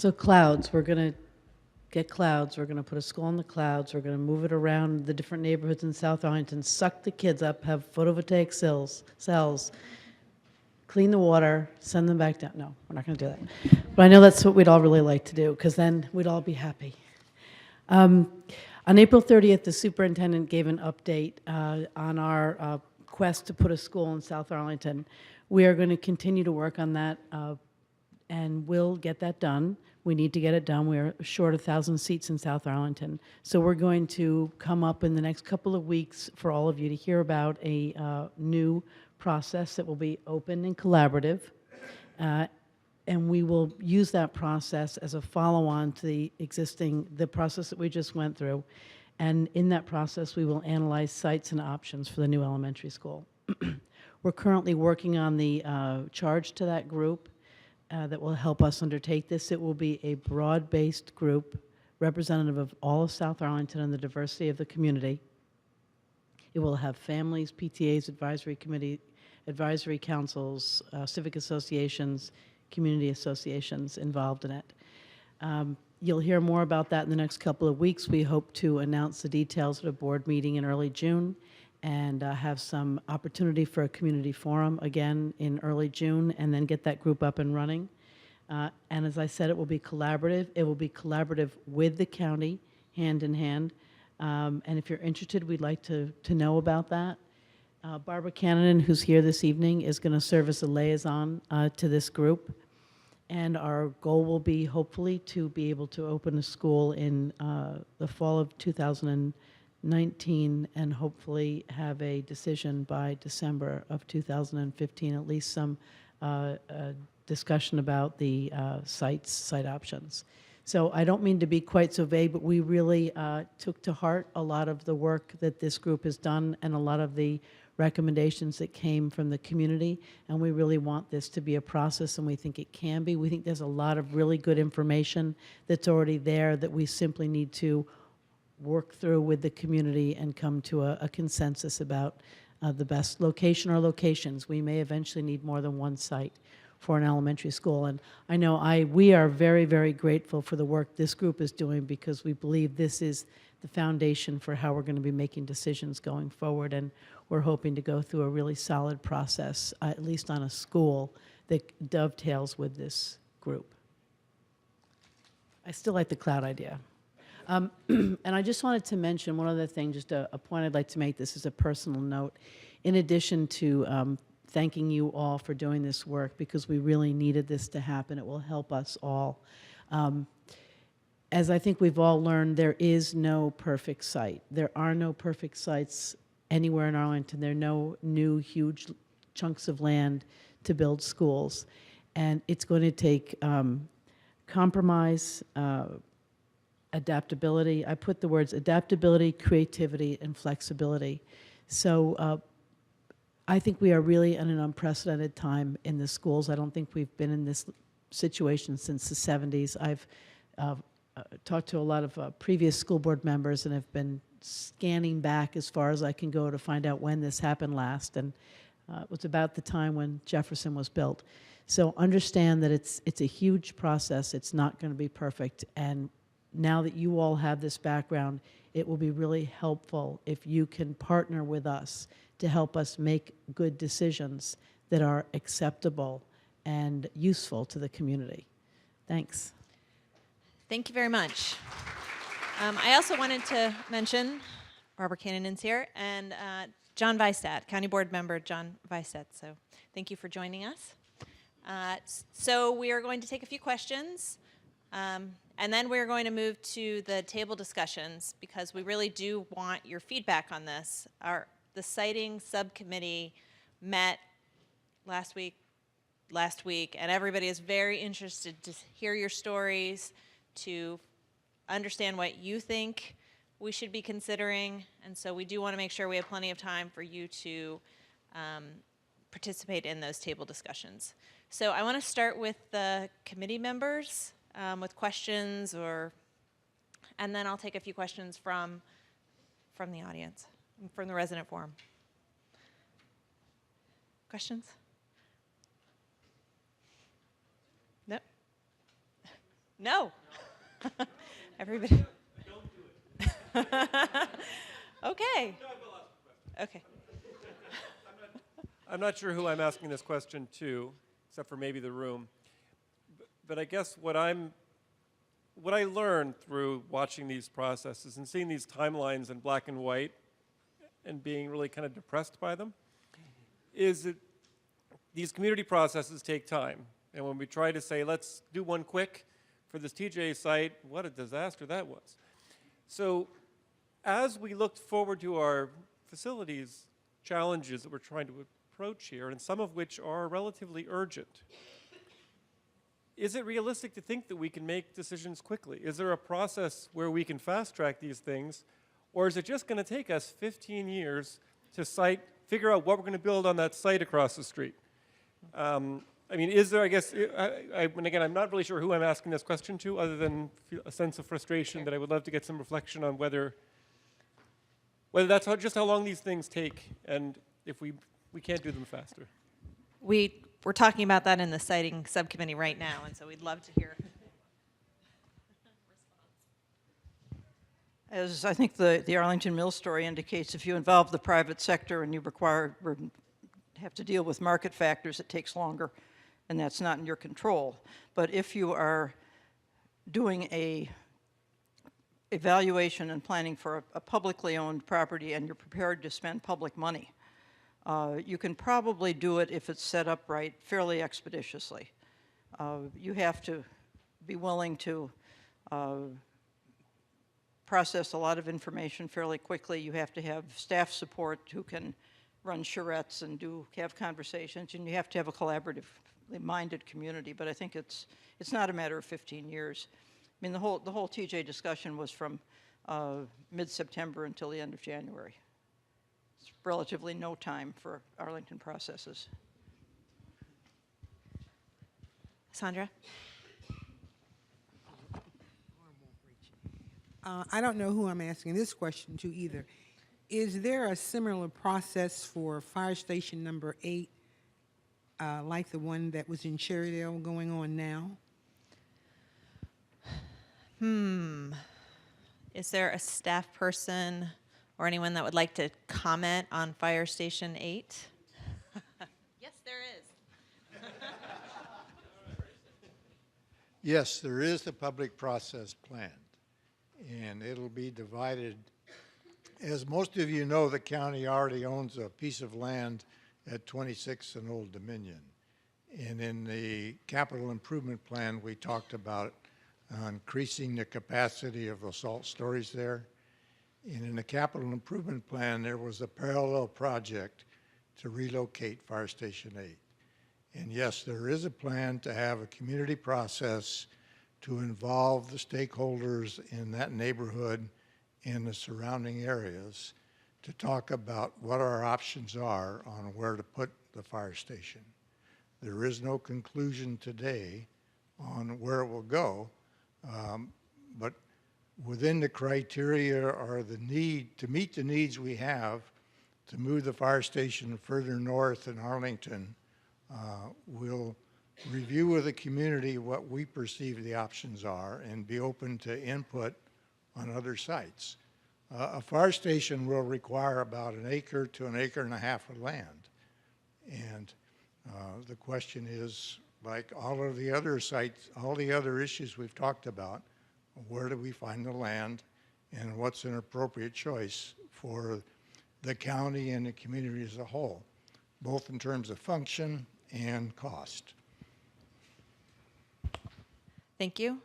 So clouds, we're going to get clouds. We're going to put a school in the clouds. We're going to move it around the different neighborhoods in South Arlington, suck the kids up, have photovoltaic cells, clean the water, send them back down. No, we're not going to do that. But I know that's what we'd all really like to do, because then we'd all be happy. On April 30th, the superintendent gave an update on our quest to put a school in South Arlington. We are going to continue to work on that, and we'll get that done. We need to get it done. We're short 1,000 seats in South Arlington. So we're going to come up in the next couple of weeks for all of you to hear about a new process that will be open and collaborative. And we will use that process as a follow-on to the process that we just went through. And in that process, we will analyze sites and options for the new elementary school. We're currently working on the charge to that group that will help us undertake this. It will be a broad-based group representative of all of South Arlington and the diversity of the community. It will have families, PTAs, advisory committee, advisory councils, civic associations, community associations involved in it. You'll hear more about that in the next couple of weeks. We hope to announce the details at a board meeting in early June and have some opportunity for a community forum again in early June, and then get that group up and running. And as I said, it will be collaborative. It will be collaborative with the county, hand in hand. And if you're interested, we'd like to know about that. Barbara Cannon, who's here this evening, is going to serve as a liaison to this group. And our goal will be, hopefully, to be able to open a school in the fall of 2019 and hopefully have a decision by December of 2015, at least some discussion about the site options. So I don't mean to be quite so vague, but we really took to heart a lot of the work that this group has done and a lot of the recommendations that came from the community, and we really want this to be a process, and we think it can be. We think there's a lot of really good information that's already there that we simply need to work through with the community and come to a consensus about the best location or locations. We may eventually need more than one site for an elementary school, and I know we are very, very grateful for the work this group is doing, because we believe this is the foundation for how we're going to be making decisions going forward, and we're hoping to go through a really solid process, at least on a school, that dovetails with this group. I still like the cloud idea. And I just wanted to mention one other thing, just a point I'd like to make. This is a personal note. In addition to thanking you all for doing this work, because we really needed this to happen, it will help us all. As I think we've all learned, there is no perfect site. There are no perfect sites anywhere in Arlington. There are no new huge chunks of land to build schools. And it's going to take compromise, adaptability. I put the words adaptability, creativity, and flexibility. So I think we are really in an unprecedented time in the schools. I don't think we've been in this situation since the 70s. I've talked to a lot of previous school board members and have been scanning back as far as I can go to find out when this happened last, and it was about the time when Jefferson was built. So understand that it's a huge process. It's not going to be perfect, and now that you all have this background, it will be really helpful if you can partner with us to help us make good decisions that are acceptable and useful to the community. Thanks. Thank you very much. I also wanted to mention Barbara Cannon's here, and John Weistat, County Board Member John Weistat. So thank you for joining us. So we are going to take a few questions, and then we're going to move to the table discussions, because we really do want your feedback on this. The siting subcommittee met last week, and everybody is very interested to hear your stories, to understand what you think we should be considering, and so we do want to make sure we have plenty of time for you to participate in those table discussions. So I want to start with the committee members with questions, and then I'll take a few questions from the audience, from the resident forum. Questions? No? No. Everybody. Don't do it. Okay. Okay. I'm not sure who I'm asking this question to, except for maybe the room. But I guess what I learned through watching these processes and seeing these timelines in black and white and being really kind of depressed by them is that these community processes take time. And when we try to say, let's do one quick for this TJ site, what a disaster that was. So as we looked forward to our facilities challenges that we're trying to approach here, and some of which are relatively urgent, is it realistic to think that we can make decisions quickly? Is there a process where we can fast track these things? Or is it just going to take us 15 years to figure out what we're going to build on that site across the street? I mean, is there, I guess, and again, I'm not really sure who I'm asking this question to, other than a sense of frustration that I would love to get some reflection on whether that's just how long these things take, and if we can't do them faster. We're talking about that in the siting subcommittee right now, and so we'd love to hear. As I think the Arlington Mill story indicates, if you involve the private sector and you have to deal with market factors, it takes longer, and that's not in your control. But if you are doing a evaluation and planning for a publicly owned property and you're prepared to spend public money, you can probably do it, if it's set up right, fairly expeditiously. You have to be willing to process a lot of information fairly quickly. You have to have staff support who can run charrettes and have conversations, and you have to have a collaboratively minded community. But I think it's not a matter of 15 years. I mean, the whole TJ discussion was from mid-September until the end of January. It's relatively no time for Arlington processes. Sandra? I don't know who I'm asking this question to either. Is there a similar process for Fire Station number 8, like the one that was in Cherrydale going on now? Is there a staff person or anyone that would like to comment on Fire Station 8? Yes, there is. Yes, there is a public process planned, and it'll be divided. As most of you know, the county already owns a piece of land at 26 and Old Dominion. And in the capital improvement plan, we talked about increasing the capacity of the salt storage there. And in the capital improvement plan, there was a parallel project to relocate Fire Station 8. And yes, there is a plan to have a community process to involve the stakeholders in that neighborhood and the surrounding areas to talk about what our options are on where to put the fire station. There is no conclusion today on where it will go, but within the criteria are the need to meet the needs we have to move the fire station further north in Arlington. We'll review with the community what we perceive the options are and be open to input on other sites. A fire station will require about 1 acre to 1.5 acres of land. And the question is, like all of the other sites, all the other issues we've talked about, where do we find the land and what's an appropriate choice for the county and the community as a whole, both in terms of function and cost. Thank you.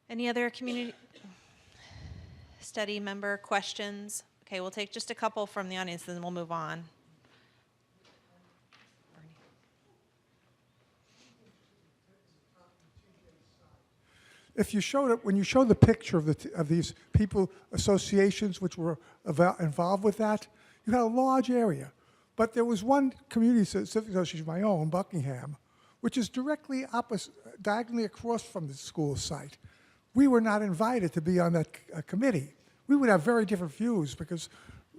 Any other community study member questions? Okay, we'll take just a couple from the audience, then we'll move on. If you showed it, when you showed the picture of these people associations which were involved with that, you had a large area. But there was one community civic association, my own, Buckingham, which is directly diagonally across from the school site. We were not invited to be on that committee. We would have very different views because,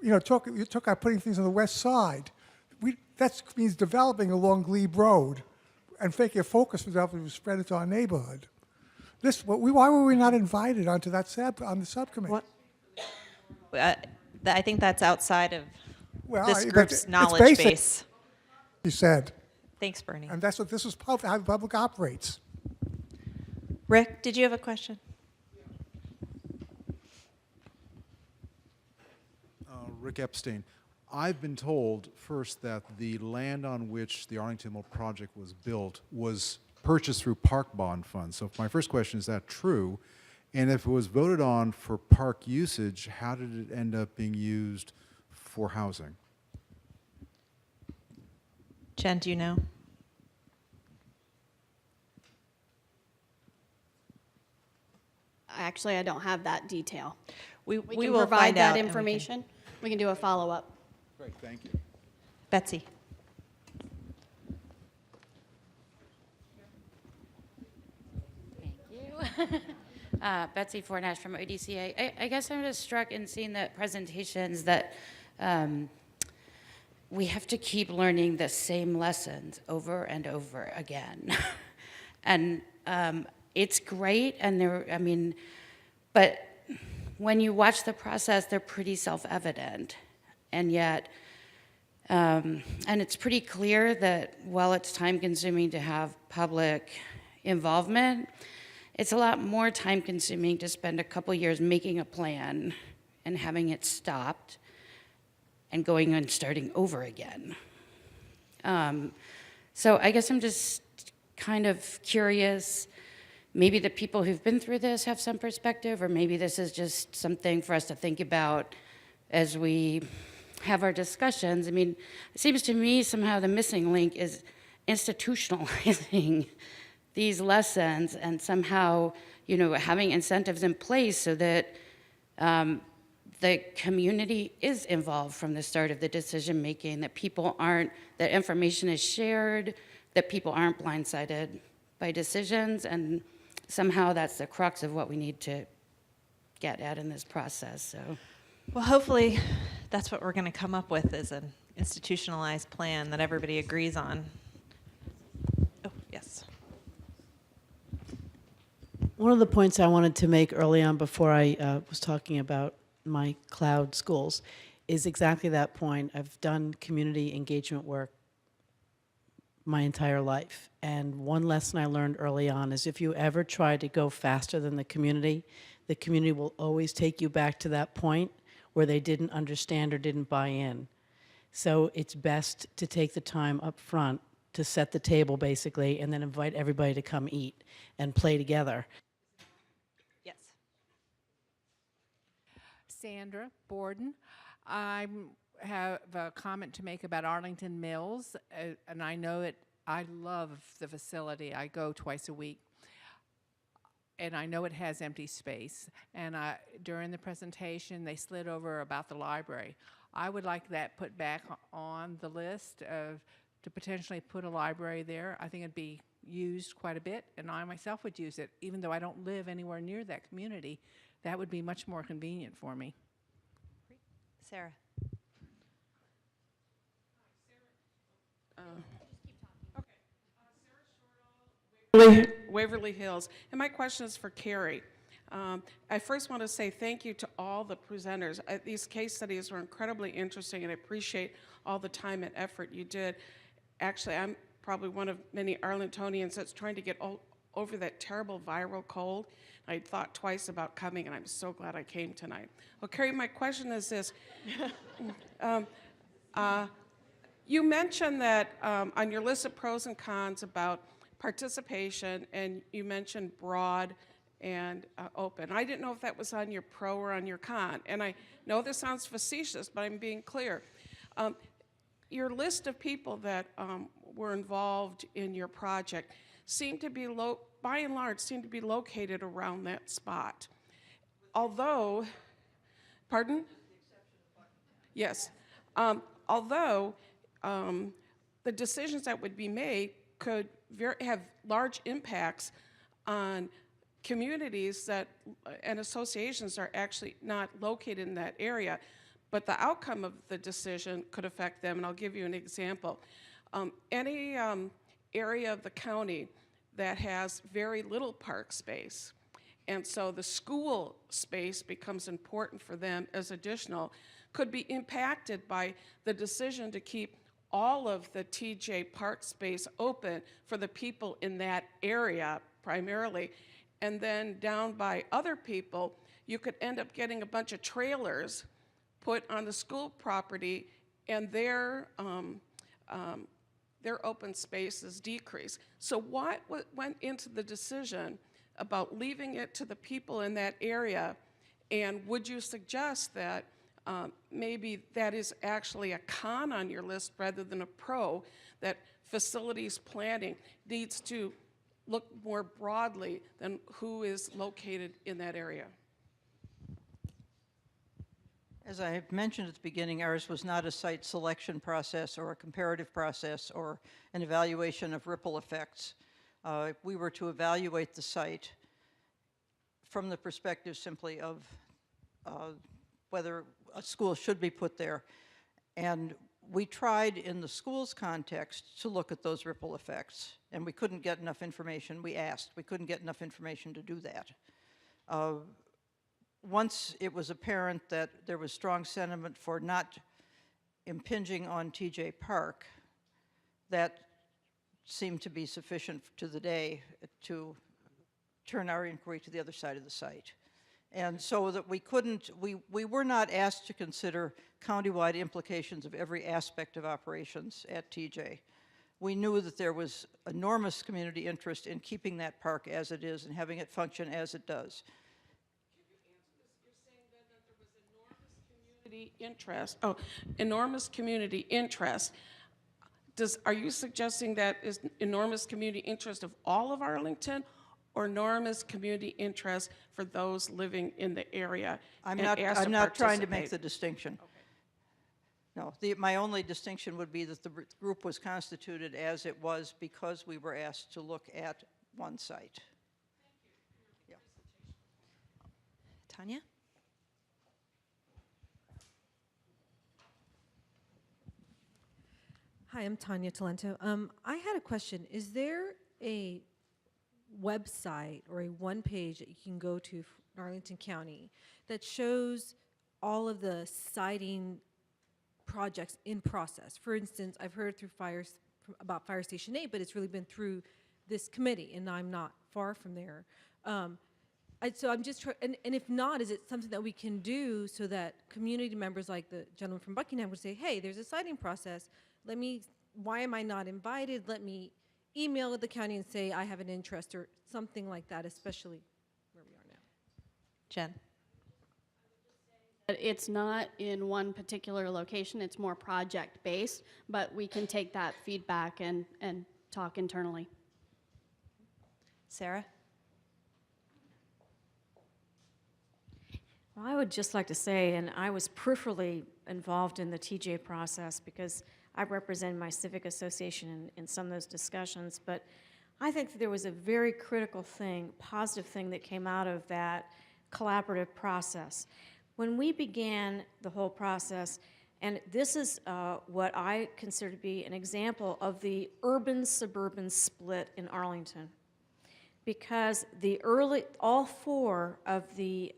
you talk about putting things on the west side. That means developing along Glebe Road and making a focus for development to spread into our neighborhood. Why were we not invited onto that on the subcommittee? What? I think that's outside of Well, this but group's it's knowledge basic, base. he said. Thanks, Bernie. And that's what this is, how the public operates. Rick, did you have a question? Rick Epstein. I've been told first that the land on which the Arlington Mill project was built was purchased through park bond funds. So my first question, is that true? And if it was voted on for park usage, how did it end up being used for housing? Jen, do you know? Actually, I don't have that detail. We We will can provide find out that and we can- information. We can do a follow-up. Great, thank you. Betsy. Thank you. Betsy Fornash from ODCA. I guess I'm just struck in seeing the presentations that we have to keep learning the same lessons over and over again. And it's great, and but when you watch the process, they're pretty self-evident. And yet, and it's pretty clear that while it's time-consuming to have public involvement, it's a lot more time-consuming to spend a couple years making a plan and having it stopped and going and starting over again. So I guess I'm just kind of curious, maybe the people who've been through this have some perspective, or maybe this is just something for us to think about as we have our discussions. I mean, it seems to me somehow the missing link is institutionalizing these lessons and somehow, having incentives in place so that the community is involved from the start of the decision making, that that information is shared, that people aren't blindsided by decisions, and somehow that's the crux of what we need to get at in this process. So, Well, hopefully that's what we're going to come up with, is an institutionalized plan that everybody agrees on. Oh, yes. One of the points I wanted to make early on before I was talking about my cloud schools is exactly that point. I've done community engagement work my entire life. And one lesson I learned early on is if you ever try to go faster than the community will always take you back to that point where they didn't understand or didn't buy in. So it's best to take the time up front to set the table, basically, and then invite everybody to come eat and play together. Yes. Sandra Borden. I have a comment to make about Arlington Mills, and I know I love the facility. I go twice a week, and I know it has empty space. And during the presentation, they slid over about the library. I would like that put back on the list to potentially put a library there. I think it'd be used quite a bit, and I myself would use it, even though I don't live anywhere near that community. That would be much more convenient for me. Sarah. Waverly Hills. And my question is for Carrie. I first want to say thank you to all the presenters. These case studies were incredibly interesting, and I appreciate all the time and effort you did. Actually, I'm probably one of many Arlingtonians that's trying to get over that terrible viral cold. I thought twice about coming, and I'm so glad I came tonight. Well, Carrie, my question is this. You mentioned that on your list of pros and cons about participation, and you mentioned broad and open. I didn't know if that was on your pro or on your con. And I know this sounds facetious, but I'm being clear. Your list of people that were involved in your project seemed to be, by and large, seemed to be located around that spot. Although, pardon? Yes. Although the decisions that would be made could have large impacts on communities and associations that are actually not located in that area, but the outcome of the decision could affect them, and I'll give you an example. Any area of the county that has very little park space. And so the school space becomes important for them as additional, could be impacted by the decision to keep all of the TJ park space open for the people in that area primarily. And then down by other people, you could end up getting a bunch of trailers put on the school property, and their open spaces decrease. So what went into the decision about leaving it to the people in that area? And would you suggest that maybe that is actually a con on your list rather than a pro, that facilities planning needs to look more broadly than who is located in that area? As I mentioned at the beginning, ours was not a site selection process or a comparative process or an evaluation of ripple effects. We were to evaluate the site from the perspective simply of whether a school should be put there. And we tried in the school's context to look at those ripple effects, and we couldn't get enough information. We asked, we couldn't get enough information to do that. Once it was apparent that there was strong sentiment for not impinging on TJ Park, that seemed to be sufficient to the day to turn our inquiry to the other side of the site. And so that we were not asked to consider countywide implications of every aspect of operations at TJ. We knew that there was enormous community interest in keeping that park as it is and having it function as it does. Interest. Oh, enormous community interest. Are you suggesting that is enormous community interest of all of Arlington, or enormous community interest for those living in the area? I'm not trying to make the distinction. Okay. No, my only distinction would be that the group was constituted as it was because we were asked to look at one site. Thank you. Tonya? Hi, I'm Tonya Talento. I had a question. Is there a website or a one page that you can go to in Arlington County that shows all of the siting projects in process? For instance, I've heard through about Fire Station 8, but it's really been through this committee, and I'm not far from there. So I'm just trying, and if not, is it something that we can do so that community members like the gentleman from Buckingham would say, hey, there's a siting process. Why am I not invited? Let me email the county and say I have an interest or something like that, especially where we are now. Jen? It's not in one particular location, it's more project-based, but we can take that feedback and talk internally. Sarah? Well, I would just like to say, and I was peripherally involved in the TJ process because I represent my civic association in some of those discussions, but I think that there was a very critical thing, positive thing that came out of that collaborative process. When we began the whole process, and this is what I consider to be an example of the urban-suburban split in Arlington, because all four of the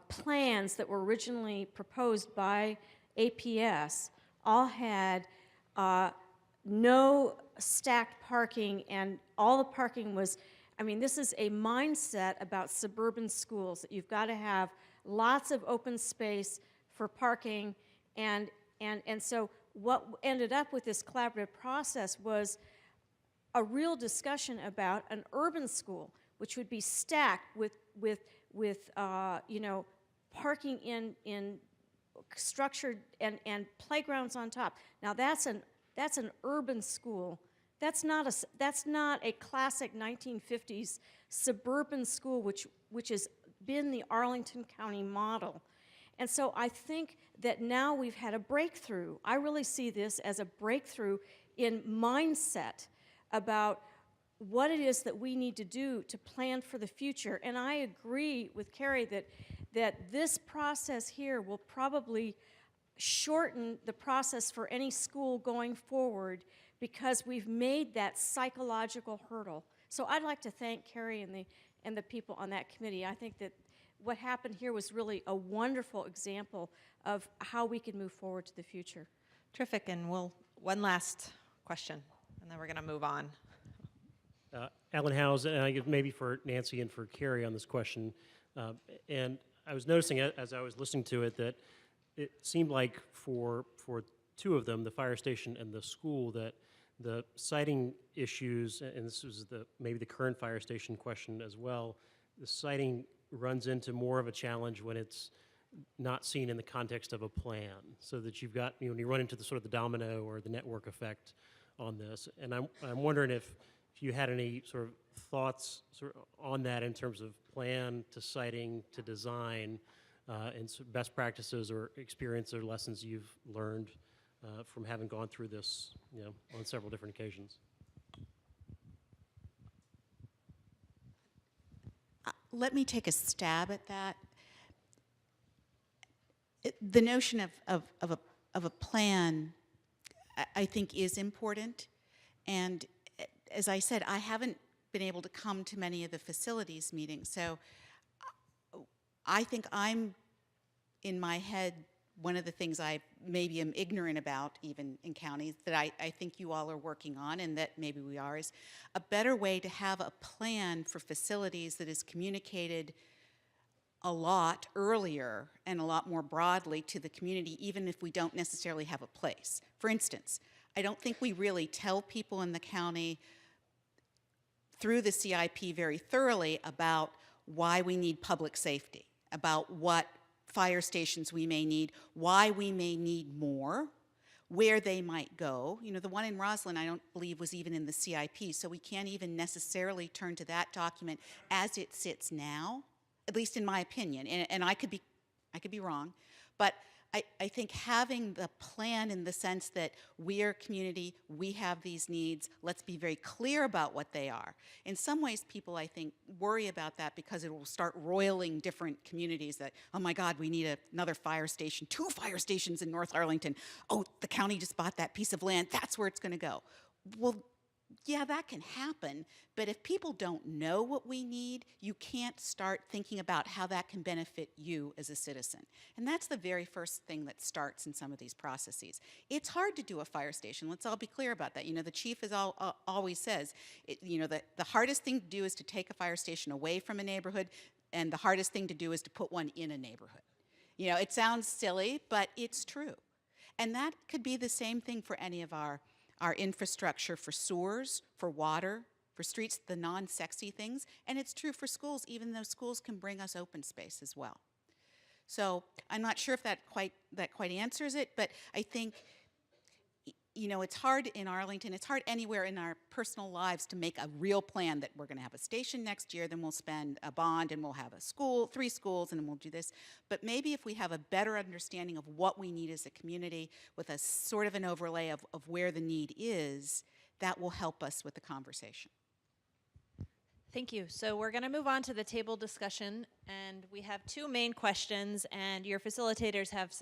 plans that were originally proposed by APS all had no stacked parking, and all the parking was, I mean, this is a mindset about suburban schools, that you've got to have lots of open space for parking, and so what ended up with this collaborative process was a real discussion about an urban school, which would be stacked with you know, parking in structured and playgrounds on top. Now that's an urban school. That's not a classic 1950s suburban school, which has been the Arlington County model. And so I think that now we've had a breakthrough. I really see this as a breakthrough in mindset about what it is that we need to do to plan for the future. And I agree with Carrie that this process here will probably shorten the process for any school going forward, because we've made that psychological hurdle. So I'd like to thank Carrie and the people on that committee. I think that what happened here was really a wonderful example of how we can move forward to the future. Terrific, and one last question, and then we're going to move on. Alan Howes, and I guess maybe for Nancy and for Carrie on this question. And I was noticing as I was listening to it that it seemed like for two of them, the fire station and the school, that the siting issues, and this was maybe the current fire station question as well, the siting runs into more of a challenge when it's not seen in the context of a plan, so that you've got, when you run into the sort of the domino or the network effect on this. And I'm wondering if you had any sort of thoughts on that in terms of plan to siting to design, and best practices or experience or lessons you've learned from having gone through this, on several different occasions. Let me take a stab at that. The notion of a plan, I think, is important. And as I said, I haven't been able to come to many of the facilities meetings. So I think I'm, in my head, one of the things I maybe am ignorant about, even in counties, that I think you all are working on, and that maybe we are, is a better way to have a plan for facilities that is communicated a lot earlier and a lot more broadly to the community, even if we don't necessarily have a place. For instance, I don't think we really tell people in the county through the CIP very thoroughly about why we need public safety, about what fire stations we may need, why we may need more, where they might go. The one in Roslyn, I don't believe, was even in the CIP, so we can't even necessarily turn to that document as it sits now, at least in my opinion, and I could be wrong, but I think having the plan in the sense that we are a community, we have these needs, let's be very clear about what they are. In some ways, people, I think, worry about that because it will start roiling different communities that, oh my God, we need another fire station, 2 fire stations in North Arlington. Oh, the county just bought that piece of land, that's where it's going to go. Well, yeah, that can happen, but if people don't know what we need, you can't start thinking about how that can benefit you as a citizen. And that's the very first thing that starts in some of these processes. It's hard to do a fire station. Let's all be clear about that. The chief always says, the hardest thing to do is to take a fire station away from a neighborhood, and the hardest thing to do is to put one in a neighborhood. It sounds silly, but it's true. And that could be the same thing for any of our infrastructure, for sewers, for water, for streets, the non-sexy things. And it's true for schools, even though schools can bring us open space as well. So I'm not sure if that quite answers it, but I think it's hard in Arlington, it's hard anywhere in our personal lives to make a real plan that we're going to have a station next year, then we'll spend a bond, and we'll have a school, 3 schools, and then we'll do this. But maybe if we have a better understanding of what we need as a community with a sort of an overlay of where the need is, that will help us with the conversation. Thank you. So we're going to move on to the table discussion, and we have 2 main questions, and your facilitators have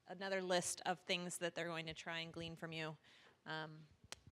another list of things that they're going to try and glean from you.